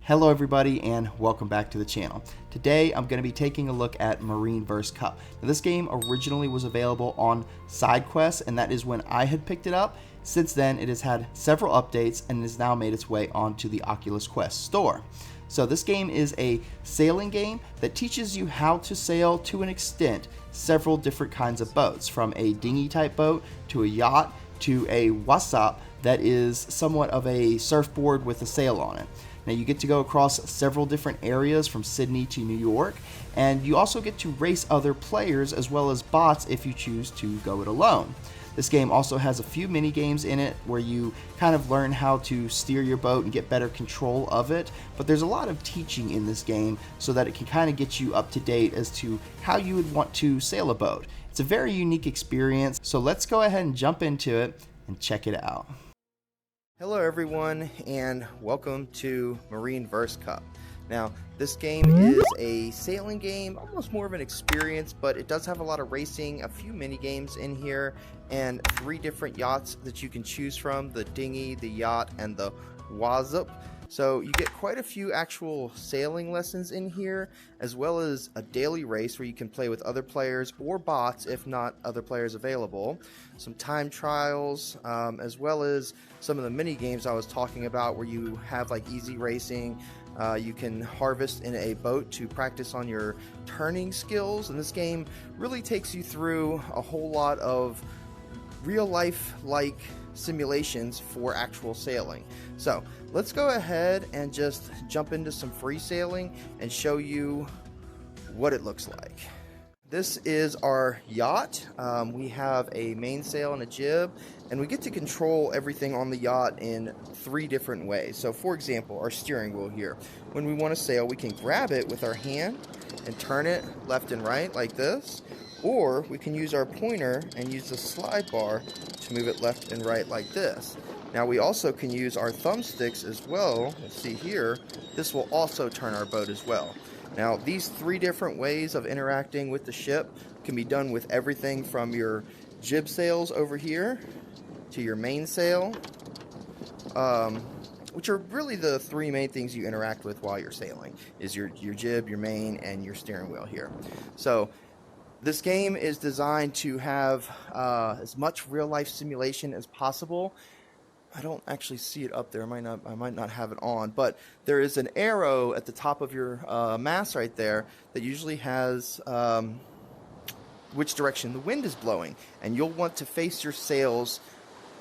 Hello everybody and welcome back to the channel. Today I'm going to be taking a look at Marineverse Cup. Now, this game originally was available on SideQuest, and that is when I had picked it up. Since then it has had several updates and has now made its way onto the Oculus Quest store. So this game is a sailing game that teaches you how to sail to an extent several different kinds of boats, from a dinghy type boat to a yacht to a Waszp that is somewhat of a surfboard with a sail on it. Now you get to go across several different areas from Sydney to New York, and you also get to race other players as well as bots if you choose to go it alone. This game also has a few mini games in it where you kind of learn how to steer your boat and get better control of it, but there's a lot of teaching in this game so that it can kind of get you up to date as to how you would want to sail a boat. It's a very unique experience, so let's go ahead and jump into it and check it out. Hello everyone and welcome to Marineverse Cup. Now this game is a sailing game, almost more of an experience, but it does have a lot of racing, a few mini games in here, and 3 different yachts that you can choose from: the Dingy, the Yacht, and the Waszp. So you get quite a few actual sailing lessons in here, as well as a daily race where you can play with other players or bots if not other players available. Some time trials, as well as some of the mini games I was talking about where you have like easy racing. You can harvest in a boat to practice on your turning skills, and this game really takes you through a whole lot of real life like simulations for actual sailing. So let's go ahead and just jump into some free sailing and show you what it looks like. This is our yacht. We have a mainsail and a jib, and we get to control everything on the yacht in 3 different ways. So for example, our steering wheel here, when we want to sail, we can grab it with our hand and turn it left and right like this, or we can use our pointer and use the slide bar to move it left and right like this. Now we also can use our thumbsticks as well. Let's see here, this will also turn our boat as well. Now these 3 different ways of interacting with the ship can be done with everything from your jib sails over here to your mainsail, which are really the 3 main things you interact with while you're sailing, is your jib, your main, and your steering wheel here. So this game is designed to have as much real-life simulation as possible. I don't actually see it up there. I might not have it on, but there is an arrow at the top of your mast right there that usually has which direction the wind is blowing, and you'll want to face your sails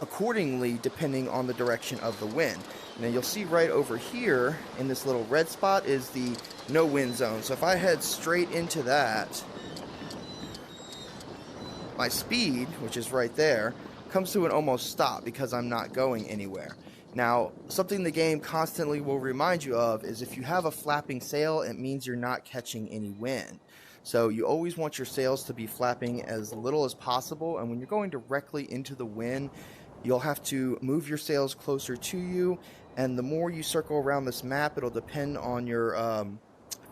accordingly depending on the direction of the wind. Now you'll see right over here in this little red spot is the no wind zone. So if I head straight into that, my speed, which is right there, comes to an almost stop because I'm not going anywhere. Now, something the game constantly will remind you of is if you have a flapping sail, it means you're not catching any wind. So you always want your sails to be flapping as little as possible, and when you're going directly into the wind, you'll have to move your sails closer to you, and the more you circle around this map, it'll depend on your, I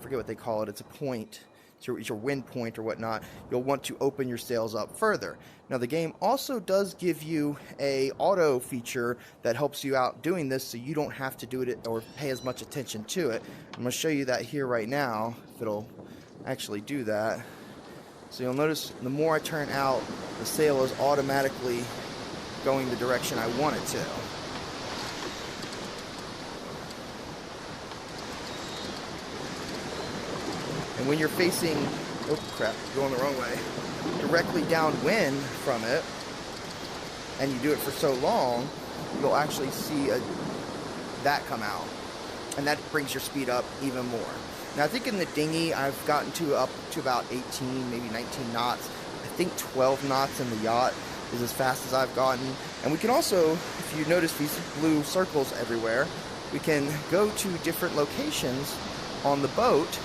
forget what they call it, it's a point. It's your wind point or whatnot. You'll want to open your sails up further. Now the game also does give you a auto feature that helps you out doing this, so you don't have to do it or pay as much attention to it. I'm going to show you that here right now, if it'll actually do that. So you'll notice the more I turn out, the sail is automatically going the direction I want it to. And when you're facing, oh crap, going the wrong way, directly downwind from it, and you do it for so long, you'll actually see that come out. And that brings your speed up even more. Now I think in the dinghy, I've gotten up to about 18, maybe 19 knots. I think 12 knots in the yacht is as fast as I've gotten. And we can also, if you notice these blue circles everywhere, we can go to different locations on the boat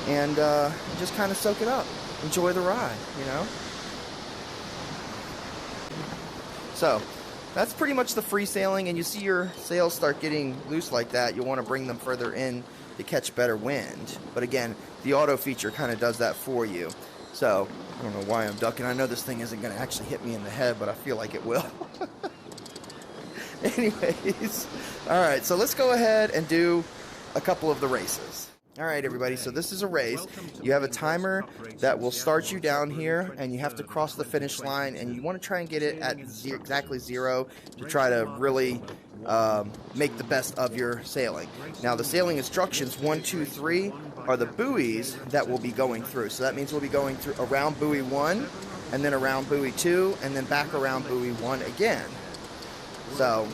and just kind of soak it up, enjoy the ride, you know. So that's pretty much the free sailing, and you see your sails start getting loose like that, you'll want to bring them further in to catch better wind. But again, the auto feature kind of does that for you. So I don't know why I'm ducking. I know this thing isn't going to actually hit me in the head, but I feel like it will. Anyways, all right, so let's go ahead and do a couple of the races. All right, everybody, so this is a race. You have a timer that will start you down here, and you have to cross the finish line, and you want to try and get it at exactly 0 to try to really make the best of your sailing. Now, the sailing instructions 1, 2, 3 are the buoys that we'll be going through. So that means we'll be going through around buoy 1, and then around buoy 2, and then back around buoy 1 again. So,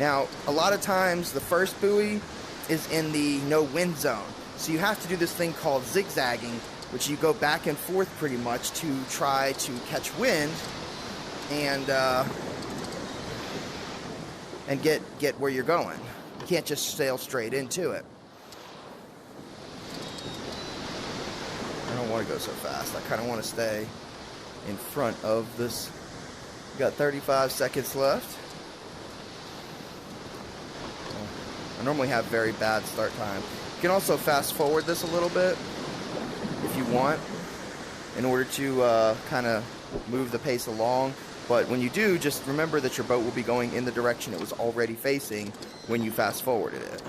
now, a lot of times the first buoy is in the no wind zone. So you have to do this thing called zigzagging, which you go back and forth pretty much to try to catch wind and get where you're going. You can't just sail straight into it. I don't want to go so fast. I kind of want to stay in front of this. We got 35 seconds left. I normally have very bad start time. You can also fast forward this a little bit if you want in order to kind of move the pace along. But when you do, just remember that your boat will be going in the direction it was already facing when you fast forwarded it.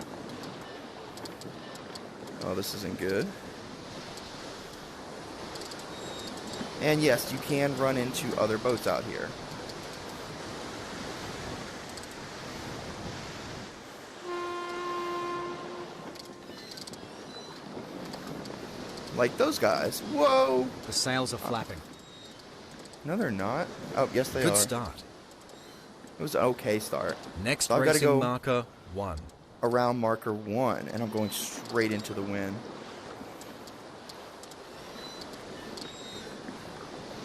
Oh, this isn't good. And yes, you can run into other boats out here. Like those guys. Whoa! The sails are flapping. No, they're not. Oh, yes, they are. Good start. It was an okay start. Next so racing go marker 1. Around marker 1, and I'm going straight into the wind.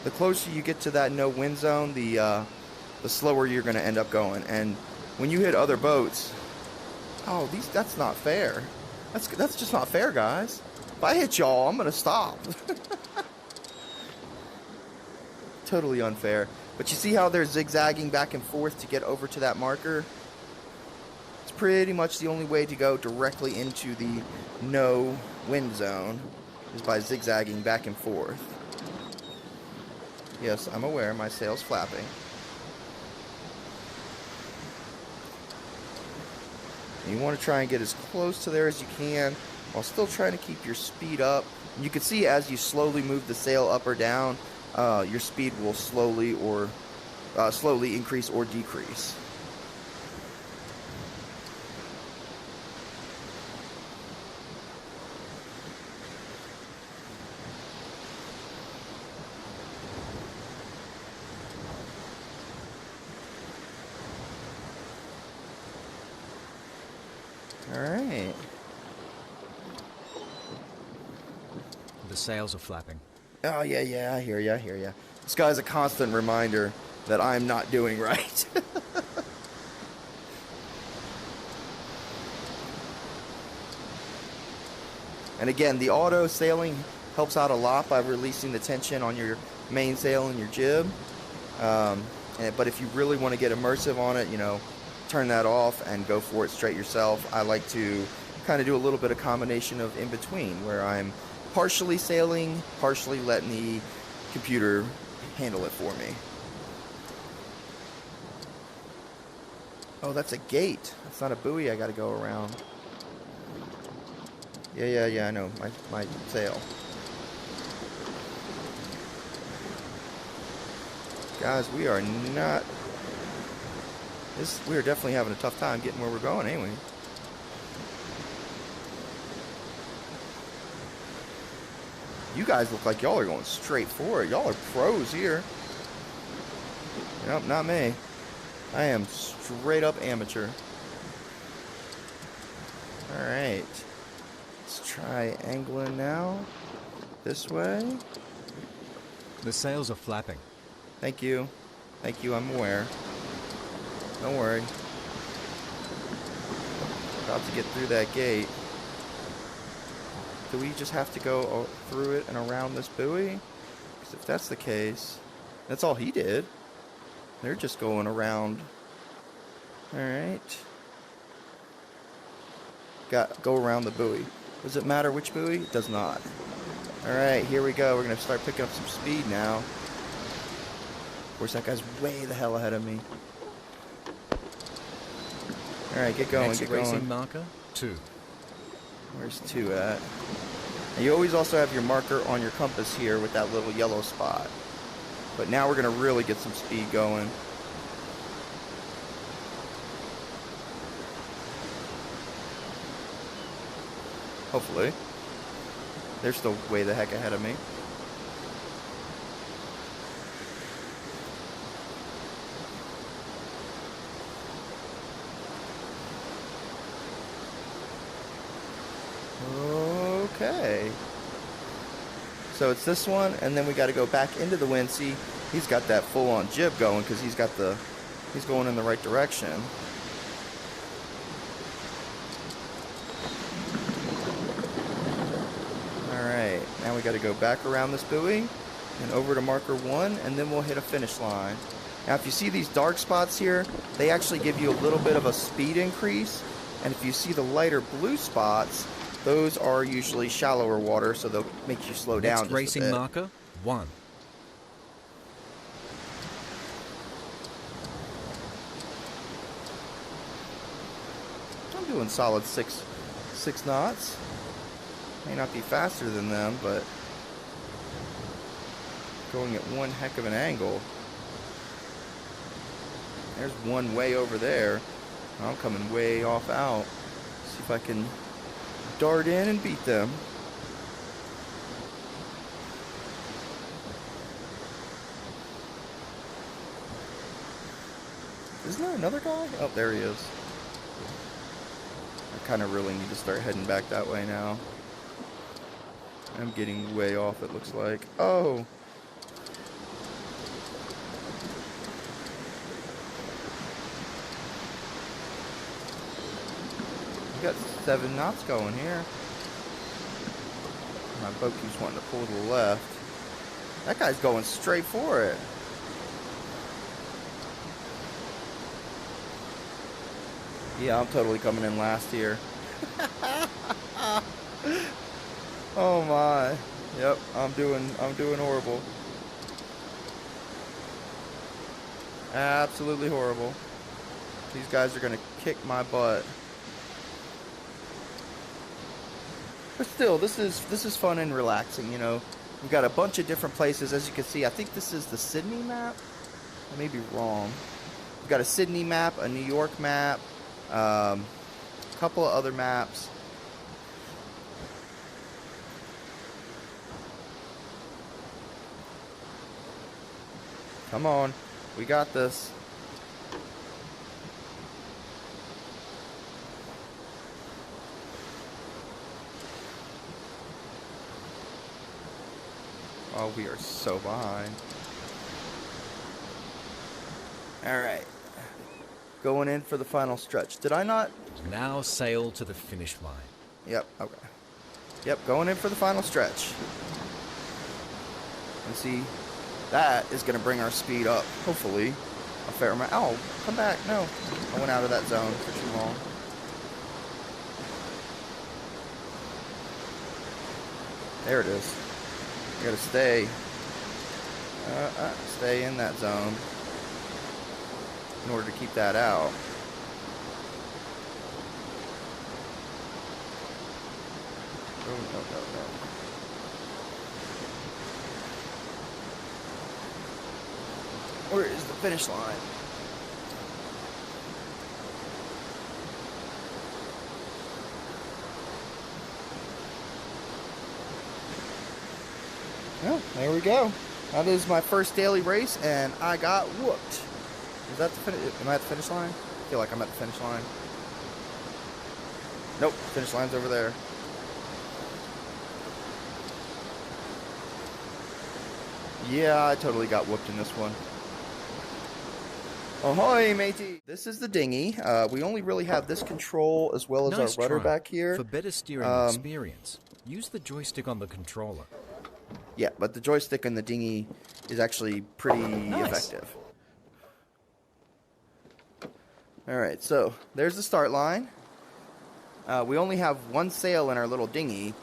The closer you get to that no wind zone, the slower you're going to end up going. And when you hit other boats, oh, that's not fair. That's just not fair, guys. If I hit y'all, I'm going to stop. Totally unfair. But you see how they're zigzagging back and forth to get over to that marker? It's pretty much the only way to go directly into the no wind zone is by zigzagging back and forth. Yes, I'm aware my sail's flapping. And you want to try and get as close to there as you can while still trying to keep your speed up. And you can see as you slowly move the sail up or down, your speed will slowly increase or decrease. All right. The sails are flapping. Oh, yeah, I hear ya. This guy's a constant reminder that I'm not doing right. And again, the auto sailing helps out a lot by releasing the tension on your mainsail and your jib. But if you really want to get immersive on it, turn that off and go for it straight yourself. I like to kind of do a little bit of combination of in between, where I'm partially sailing, partially letting the computer handle it for me. Oh, that's a gate. That's not a buoy I gotta go around. Yeah, I know. My sail. Guys, we are definitely having a tough time getting where we're going, ain't we? You guys look like y'all are going straight for it. Y'all are pros here. Nope, not me. I am straight up amateur. Alright. Let's try angling now. This way. The sails are flapping. Thank you, I'm aware. Don't worry. About to get through that gate. Do we just have to go through it and around this buoy? Because if that's the case, that's all he did. They're just going around. Alright. Go around the buoy. Does it matter which buoy? It does not. Alright, here we go. We're going to start picking up some speed now. Of course, that guy's way the hell ahead of me. Alright, get going, Next get racing going. marker, 2. Where's 2 at? And you always also have your marker on your compass here with that little yellow spot. But now we're going to really get some speed going. Hopefully. They're still way the heck ahead of me. Okay. So it's this one, and then we got to go back into the wind. See, he's got that full-on jib going because he's going in the right direction. Alright, now we got to go back around this buoy and over to marker 1, and then we'll hit a finish line. Now if you see these dark spots here, they actually give you a little bit of a speed increase, and if you see the lighter blue spots, those are usually shallower water, so they'll make you slow down just a Racing bit. marker, 1. I'm doing solid six knots. May not be faster than them, but going at one heck of an angle. There's one way over there. I'm coming way off out. See if I can dart in and beat them. Isn't there another guy? Oh, there he is. I kind of really need to start heading back that way now. I'm getting way off, it looks like. Oh! We got 7 knots going here. My boat keeps wanting to pull to the left. That guy's going straight for it. Yeah, I'm totally coming in last here. Oh my. Yep, I'm doing horrible. Absolutely horrible. These guys are gonna kick my butt. But still, this is fun and relaxing, you know. We've got a bunch of different places, as you can see. I think this is the Sydney map. I may be wrong. We've got a Sydney map, a New York map, a couple of other maps. Come on, we got this. Oh, we are so behind. Alright. Going in for the final stretch. Did I not? Now sail to the finish line. Yep, okay. Yep, going in for the final stretch. And see, that is going to bring our speed up, hopefully, a fair amount. Oh, come back. No. I went out of that zone for too long. There it is. You gotta stay. Stay in that zone in order to keep that out. Oh, no, no, no. Where is the finish line? Well, there we go. That is my first daily race, and I got whooped. Is that the finish? Am I at the finish line? I feel like I'm at the finish line. Nope, finish line's over there. Yeah, I totally got whooped in this one. Ahoy, matey! This is the Dingy. We only really have this control as well as Nice our rudder try. back here. For better steering experience, use the joystick on the controller. Yeah, but the joystick on the Dingy is actually pretty effective. Alright, so there's the start line. We only have one sail in our little dinghy,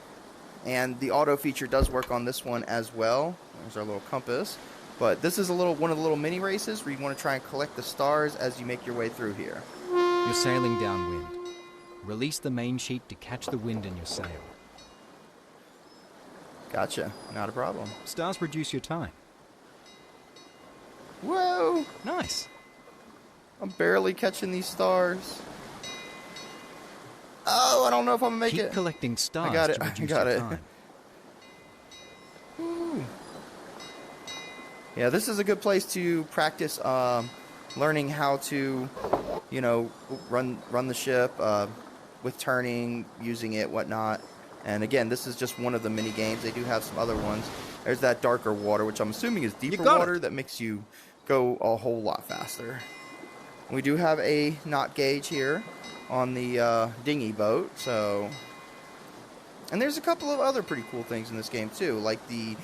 and the auto feature does work on this one as well. There's our little compass. But this is one of the little mini races where you want to try and collect the stars as you make your way through here. You're sailing downwind. Release the main sheet to catch the wind in your sail. Gotcha. Not a problem. Stars reduce your time. Whoa! Nice. I'm barely catching these stars. Oh, I don't know if I'm gonna make Keep it. collecting stars I got it. to reduce I got your it. time. Woo. Yeah, this is a good place to practice learning how to, you know, run the ship with turning, using it, whatnot. And again, this is just one of the mini games. They do have some other ones. There's that darker water, which I'm assuming is deeper water that makes you go a whole lot faster. We do have a knot gauge here on the dinghy boat, so. And there's a couple of other pretty cool things in this game too, like the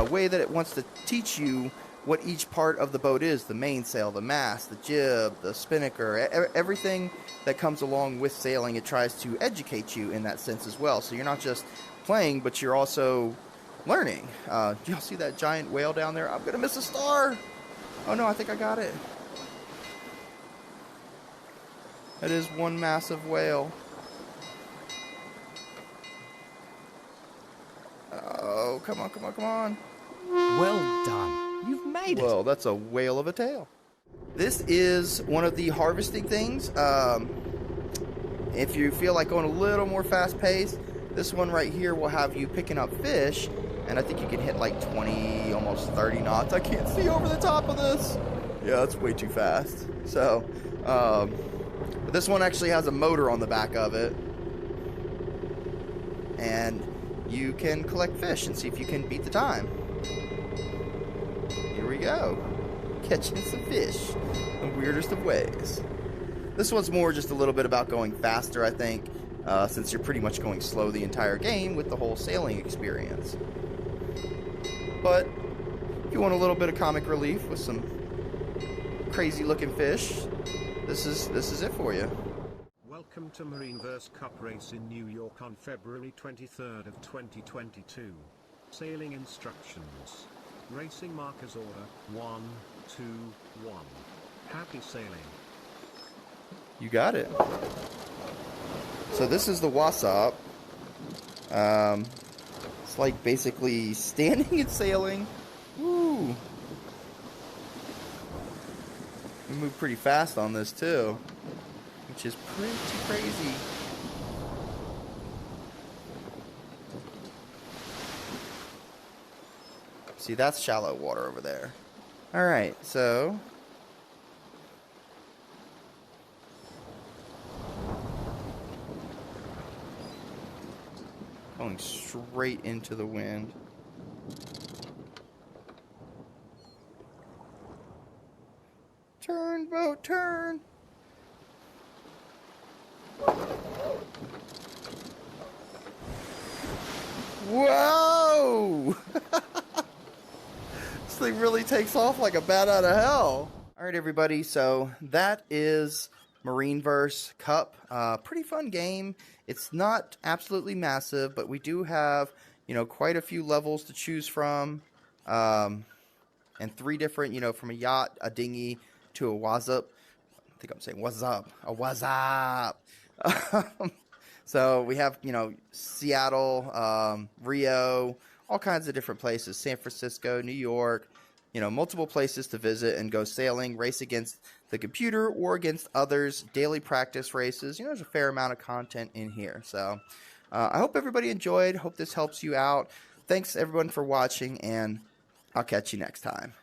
way that it wants to teach you what each part of the boat is: the mainsail, the mast, the jib, the spinnaker, everything that comes along with sailing. It tries to educate you in that sense as well. So you're not just playing, but you're also learning. Do y'all see that giant whale down there? I'm gonna miss a star. Oh no, I think I got it. That is one massive whale. Oh, come on, come on, come on. Well done. You've made it. Well, that's a whale of a tail. This is one of the harvesting things. If you feel like going a little more fast-paced, this one right here will have you picking up fish, and I think you can hit like 20, almost 30 knots. I can't see over the top of this. Yeah, that's way too fast. So, but this one actually has a motor on the back of it, and you can collect fish and see if you can beat the time. Here we go. Catching some fish the weirdest of ways. This one's more just a little bit about going faster, I think, since you're pretty much going slow the entire game with the whole sailing experience. But if you want a little bit of comic relief with some crazy looking fish, this is it for you. Welcome to Marineverse Cup race in New York on February 23rd of 2022. Sailing instructions. Racing markers order 1, 2, 1. Happy sailing. You got it. So this is the Waszp. It's like basically standing and sailing. Woo! We move pretty fast on this too, which is pretty crazy. See, that's shallow water over there. Alright, so going straight into the wind. Turn, boat, turn. Whoa! This thing really takes off like a bat out of hell. All right, everybody. So that is Marineverse Cup. Pretty fun game. It's not absolutely massive, but we do have, you know, quite a few levels to choose from, and 3 different, you know, from a yacht, a dinghy, to a Waszp. I think I'm saying Waszp. A Waszp. So we have, you know, Seattle, Rio, all kinds of different places. San Francisco, New York, you know, multiple places to visit and go sailing, race against the computer or against others, daily practice races. You know, there's a fair amount of content in here. So I hope everybody enjoyed. Hope this helps you out. Thanks, everyone, for watching, and I'll catch you next time.